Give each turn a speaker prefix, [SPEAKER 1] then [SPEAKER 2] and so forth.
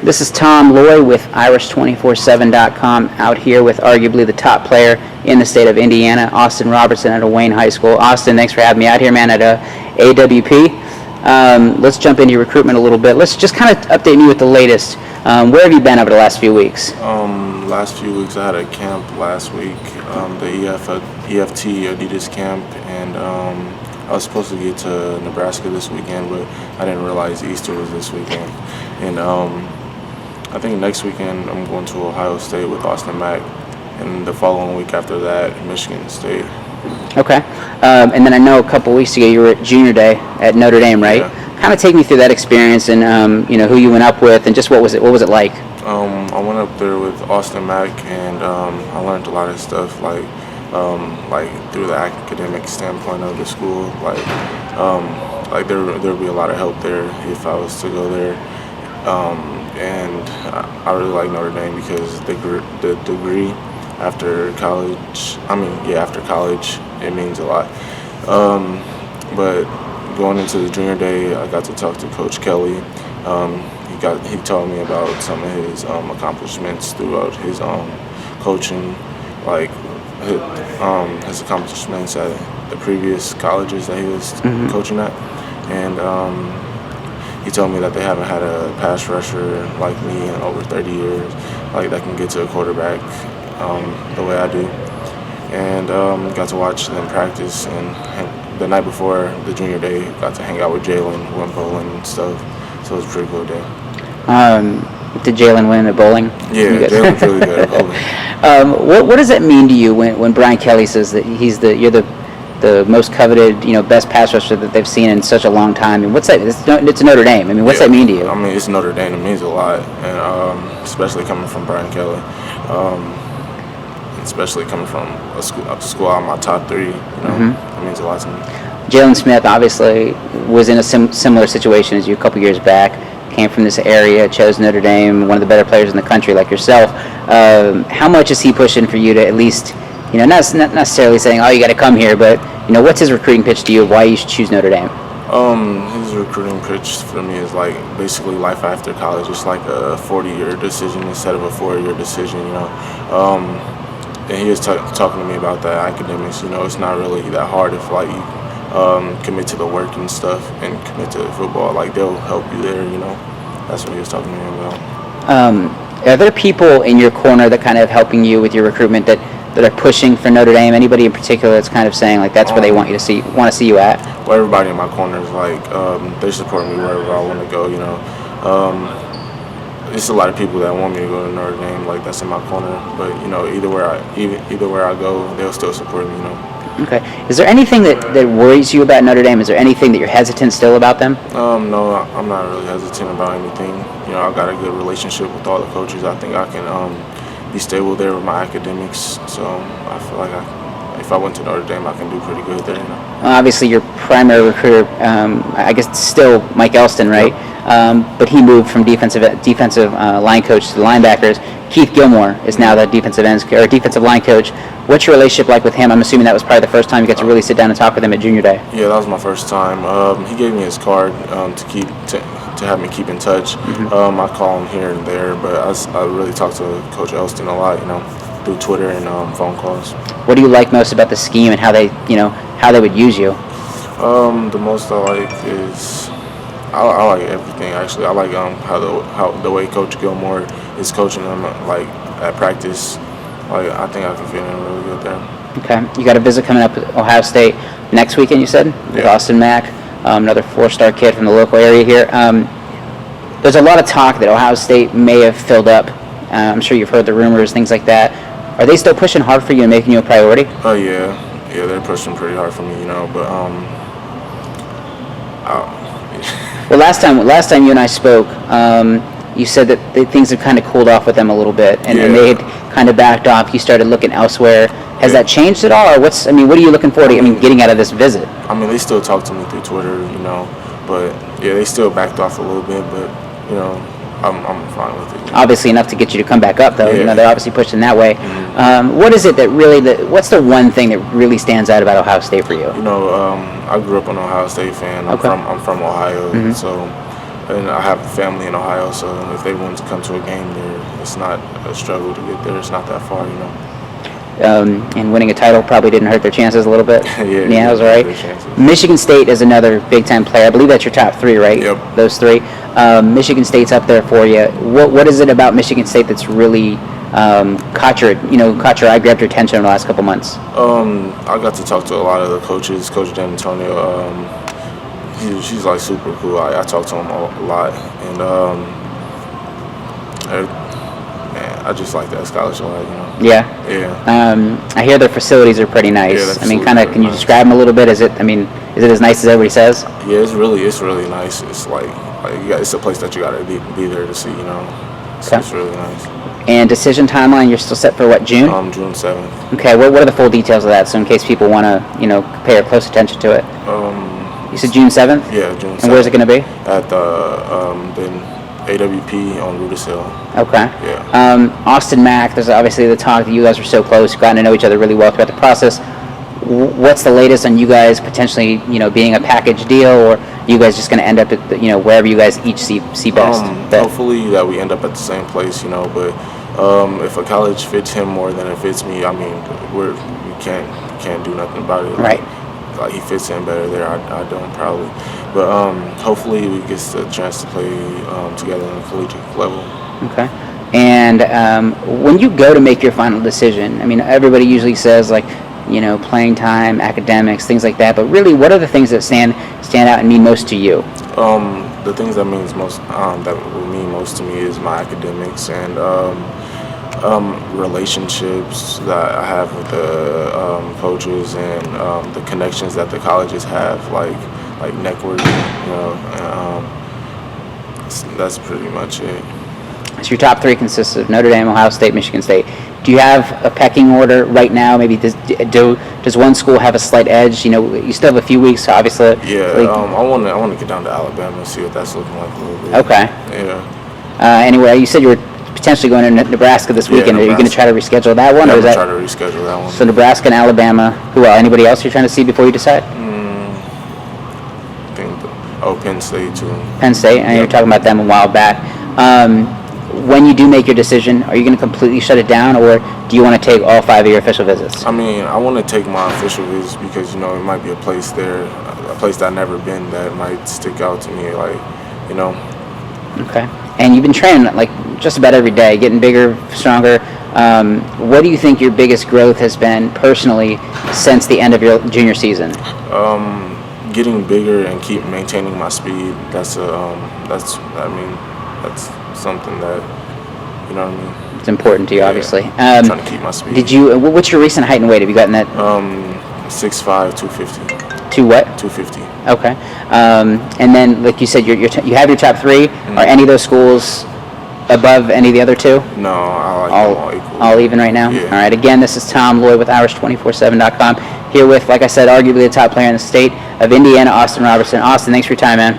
[SPEAKER 1] This is Tom Loy with Irish247.com out here with arguably the top player in the state of Indiana, Auston Robertson at Wayne High School. Auston, thanks for having me out here, man, at AWP. Let's jump into your recruitment a little bit. Let's just kind of update me with the latest. Where have you been over the last few weeks?
[SPEAKER 2] Last few weeks I had a camp last week, the EFT Adidas camp, and I was supposed to get to Nebraska this weekend, but I didn't realize Easter was this weekend. And I think next weekend I'm going to Ohio State with Austin Mack, and the following week after that, Michigan State.
[SPEAKER 1] Okay. And then I know a couple weeks ago you were at Junior Day at Notre Dame, right?
[SPEAKER 2] Yeah.
[SPEAKER 1] Kind of take me through that experience and who you went up with and just what was it like?
[SPEAKER 2] I went up there with Austin Mack, and I learned a lot of stuff like through the academic standpoint of the school. Like there'd be a lot of help there if I was to go there. And I really like Notre Dame because the degree after college, after college, it means a lot. But going into the Junior Day, I got to talk to Coach Kelly. He told me about some of his accomplishments throughout his coaching, like his accomplishments at the previous colleges that he was coaching at, and he told me that they haven't had a pass rusher like me in over 30 years, like that can get to a quarterback the way I do. And got to watch them practice, and the night before the Junior Day, got to hang out with Jalen, went bowling and stuff. So it was a pretty cool day.
[SPEAKER 1] Did Jalen win at bowling?
[SPEAKER 2] Yeah, Jalen's really good at bowling.
[SPEAKER 1] What does that mean to you when Brian Kelly says that you're the most coveted, best pass rusher that they've seen in such a long time? And what's that? It's Notre Dame. I mean, what's that mean to you?
[SPEAKER 2] I mean, it's Notre Dame. It means a lot, and especially coming from Brian Kelly, especially coming from a school out of my top three. It means a lot to me.
[SPEAKER 1] Jalen Smith obviously was in a similar situation as you a couple years back. Came from this area, chose Notre Dame, one of the better players in the country like yourself. How much is he pushing for you to at least, not necessarily saying, oh, you got to come here, but, what's his recruiting pitch to you of why you should choose Notre Dame?
[SPEAKER 2] His recruiting pitch for me is like basically life after college. It's like a 40-year decision instead of a 4-year decision, And he was talking to me about the academics. It's not really that hard if you commit to the work and stuff and commit to football. Like they'll help you there. That's what he was talking to me about.
[SPEAKER 1] Are there people in your corner that kind of helping you with your recruitment that are pushing for Notre Dame? Anybody in particular that's kind of saying like that's where they want to see you at?
[SPEAKER 2] Well, everybody in my corner is like they support me wherever I want to go. There's a lot of people that want me to go to Notre Dame, like that's in my corner. But either where I go, they'll still support me.
[SPEAKER 1] Okay. Is there anything that worries you about Notre Dame? Is there anything that you're hesitant still about them?
[SPEAKER 2] No, I'm not really hesitant about anything. I've got a good relationship with all the coaches. I think I can be stable there with my academics. So I feel like if I went to Notre Dame, I can do pretty good there.
[SPEAKER 1] Obviously, your primary recruiter, I guess, still Mike Elston, right?
[SPEAKER 2] Yep.
[SPEAKER 1] But he moved from defensive line coach to the linebackers. Keith Gilmore is now the defensive line coach. What's your relationship like with him? I'm assuming that was probably the first time you got to really sit down and talk with him at Junior Day.
[SPEAKER 2] Yeah, that was my first time. He gave me his card to have me keep in touch. I call him here and there, but I really talk to Coach Elston a lot, through Twitter and phone calls.
[SPEAKER 1] What do you like most about the scheme and how they would use you?
[SPEAKER 2] The most I like is I like everything actually. I like how the way Coach Gilmore is coaching them like at practice. Like I think I can fit in really good there.
[SPEAKER 1] Okay, you got a visit coming up with Ohio State next weekend. You said with Austin Mack, another 4-star kid from the local area here. There's a lot of talk that Ohio State may have filled up. I'm sure you've heard the rumors, things like that. Are they still pushing hard for you and making you a priority?
[SPEAKER 2] Oh yeah, they're pushing pretty hard for me, but
[SPEAKER 1] Well, last time you and I spoke, you said that things have kind of cooled off with them a little bit, and they had kind of backed off. You started looking elsewhere. Has that changed at all, or what are you looking forward to? Getting out of this visit?
[SPEAKER 2] They still talk to me through Twitter, but yeah, they still backed off a little bit, but I'm fine with it.
[SPEAKER 1] Obviously enough to get you to come back up, though.
[SPEAKER 2] Yeah.
[SPEAKER 1] They're obviously pushing that way. What is it that really? What's the one thing that really stands out about Ohio State for you?
[SPEAKER 2] I grew up an Ohio State fan. I'm from Ohio, so and I have family in Ohio, so if they want to come to a game there, it's not a struggle to get there. It's not that far, you know.
[SPEAKER 1] And winning a title probably didn't hurt their chances a little bit.
[SPEAKER 2] Yeah,
[SPEAKER 1] that was all right. Michigan State is another big-time player. I believe that's your top three, right?
[SPEAKER 2] Yep.
[SPEAKER 1] Those three. Michigan State's up there for you. What is it about Michigan State that's really caught your eye, grabbed your attention in the last couple months?
[SPEAKER 2] I got to talk to a lot of the coaches. Coach Dan Antonio, she's like super cool. I talk to him a lot, and man, I just like that scholarship, you know.
[SPEAKER 1] Yeah.
[SPEAKER 2] Yeah.
[SPEAKER 1] I hear their facilities are pretty nice.
[SPEAKER 2] Yeah,
[SPEAKER 1] I mean, can you describe them a little bit? Is it as nice as everybody says?
[SPEAKER 2] Yeah, it's really nice. It's it's a place that you gotta be there to see, you know. So it's really nice.
[SPEAKER 1] And decision timeline, you're still set for what, June?
[SPEAKER 2] June 7th.
[SPEAKER 1] Okay. What are the full details of that? So in case people want to, pay close attention to it. You said June 7th?
[SPEAKER 2] Yeah, June 7th.
[SPEAKER 1] And where's it going to be?
[SPEAKER 2] At the AWP on Rudis Hill.
[SPEAKER 1] Okay.
[SPEAKER 2] Yeah.
[SPEAKER 1] Austin Mack, there's obviously the talk that you guys were so close, you've gotten to know each other really well throughout the process. What's the latest on you guys potentially, being a package deal, or you guys just going to end up at, wherever you guys each see best?
[SPEAKER 2] Hopefully that we end up at the same place, but if a college fits him more than it fits me, I mean, we can't do nothing about it.
[SPEAKER 1] Right.
[SPEAKER 2] Like he fits in better there. I don't probably, but hopefully we get the chance to play together on a collegiate level.
[SPEAKER 1] Okay. And when you go to make your final decision, I mean, everybody usually says like, playing time, academics, things like that. But really, what are the things that stand out and mean most to you?
[SPEAKER 2] The things that means most that will mean most to me is my academics and relationships that I have with the coaches and the connections that the colleges have, like networking, that's pretty much it.
[SPEAKER 1] So your top three consists of Notre Dame, Ohio State, Michigan State. Do you have a pecking order right now? Maybe does one school have a slight edge? You still have a few weeks, obviously.
[SPEAKER 2] Yeah, I want to get down to Alabama and see what that's looking like a little bit.
[SPEAKER 1] Okay.
[SPEAKER 2] Yeah.
[SPEAKER 1] Anyway, you said you were potentially going to Nebraska this weekend.
[SPEAKER 2] Nebraska.
[SPEAKER 1] Are you going to try to reschedule that one?
[SPEAKER 2] Yeah,
[SPEAKER 1] or is
[SPEAKER 2] I'm
[SPEAKER 1] that
[SPEAKER 2] try to reschedule that one.
[SPEAKER 1] So Nebraska and Alabama. Who else? Anybody else you're trying to see before you decide?
[SPEAKER 2] I think Penn State too.
[SPEAKER 1] Penn State. And you're talking about them a while back. When you do make your decision, are you going to completely shut it down, or do you want to take all 5 of your official visits?
[SPEAKER 2] I mean, I want to take my official visits because, it might be a place there, a place that I've never been that might stick out to me,
[SPEAKER 1] Okay. And you've been training, just about every day, getting bigger, stronger. What do you think your biggest growth has been personally since the end of your junior season?
[SPEAKER 2] Getting bigger and keep maintaining my speed. That's something that, you know what I mean?
[SPEAKER 1] It's important to you, obviously.
[SPEAKER 2] I'm trying to keep my speed.
[SPEAKER 1] What's your recent height and weight? Have you gotten that?
[SPEAKER 2] 6'5", 250.
[SPEAKER 1] To what?
[SPEAKER 2] 250.
[SPEAKER 1] Okay. And then, like you said, you have your top three. Mm-hmm. Are any of those schools above any of the other two?
[SPEAKER 2] No, I like them all equal.
[SPEAKER 1] All even right now?
[SPEAKER 2] Yeah.
[SPEAKER 1] All right. Again, this is Tom Lloyd with Irish247.com. Here with, like I said, arguably the top player in the state of Indiana, Auston Robertson. Auston, thanks for your time, man.